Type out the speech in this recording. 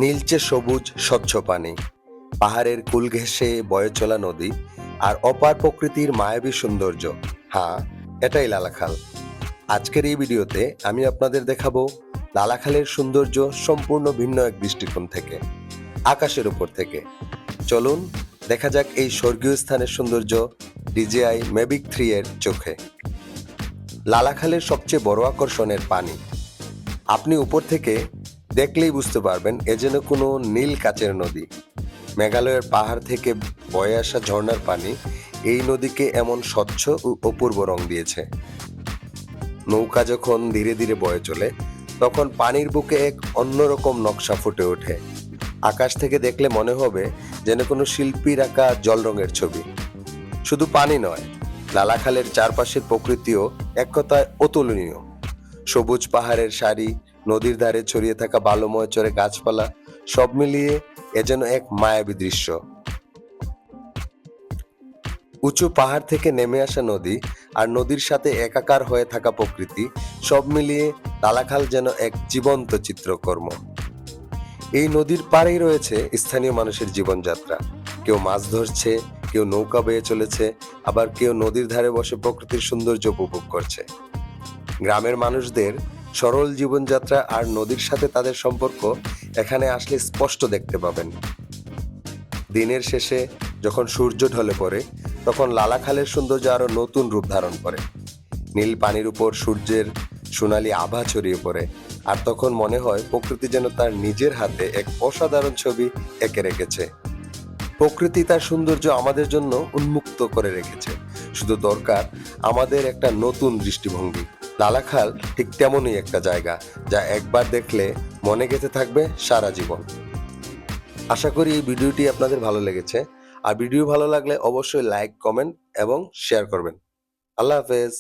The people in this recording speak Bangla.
নীলচে সবুজ স্বচ্ছ পানি, পাহাড়ের কুল ঘেঁষে বয়ে চলা নদী আর অপার প্রকৃতির মায়াবী সৌন্দর্য। হ্যাঁ, এটাই লালাখাল। আজকের এই ভিডিওতে আমি আপনাদের দেখাবো লালাখালের সৌন্দর্য সম্পূর্ণ ভিন্ন এক দৃষ্টিকোণ থেকে, আকাশের উপর থেকে। চলুন দেখা যাক এই স্বর্গীয় স্থানের সৌন্দর্য DJI Mavic 3 এর চোখে। লালাখালের সবচেয়ে বড় আকর্ষণের পানি। আপনি উপর থেকে দেখলেই বুঝতে পারবেন এ যেন কোনো নীল কাচের নদী। মেঘালয়ের পাহাড় থেকে বয়ে আসা ঝর্ণার পানি এই নদীকে এমন স্বচ্ছ ও অপূর্ব রং দিয়েছে। নৌকা যখন ধীরে ধীরে বয়ে চলে তখন পানির বুকে এক অন্যরকম নকশা ফুটে ওঠে। আকাশ থেকে দেখলে মনে হবে যেন কোনো শিল্পীর আঁকা জল রঙের ছবি। শুধু পানি নয়, লালাখালের চারপাশের প্রকৃতিও এক কথায় অতুলনীয়। সবুজ পাহাড়ের সারি, নদীর ধারে ছড়িয়ে থাকা বালুময় চরে গাছপালা, সব মিলিয়ে এ যেন এক মায়াবী দৃশ্য। উঁচু পাহাড় থেকে নেমে আসা নদী আর নদীর সাথে একাকার হয়ে থাকা প্রকৃতি, সব মিলিয়ে লালাখাল যেন এক জীবন্ত চিত্রকর্ম। এই নদীর পাড়েই রয়েছে স্থানীয় মানুষের জীবনযাত্রা। কেউ মাছ ধরছে, কেউ নৌকা বেয়ে চলেছে, আবার কেউ নদীর ধারে বসে প্রকৃতির সৌন্দর্য উপভোগ করছে। গ্রামের মানুষদের সরল জীবনযাত্রা আর নদীর সাথে তাদের সম্পর্ক এখানে আসলে স্পষ্ট দেখতে পাবেন। দিনের শেষে যখন সূর্য ঢলে পড়ে তখন লালাখালের সৌন্দর্য আরো নতুন রূপ ধারণ করে। নীল পানির উপর সূর্যের সোনালি আভা ছড়িয়ে পড়ে, আর তখন মনে হয় প্রকৃতি যেন তার নিজের হাতে এক অসাধারণ ছবি এঁকে রেখেছে। প্রকৃতি তার সৌন্দর্য আমাদের জন্য উন্মুক্ত করে রেখেছে, শুধু দরকার আমাদের একটা নতুন দৃষ্টিভঙ্গি। লালাখাল ঠিক তেমনই একটা জায়গা যা একবার দেখলে মনে গেঁথে থাকবে সারা জীবন। আশা করি এই ভিডিওটি আপনাদের ভালো লেগেছে, আর ভিডিও ভালো লাগলে অবশ্যই লাইক, কমেন্ট এবং শেয়ার করবেন। আল্লাহ হাফেজ।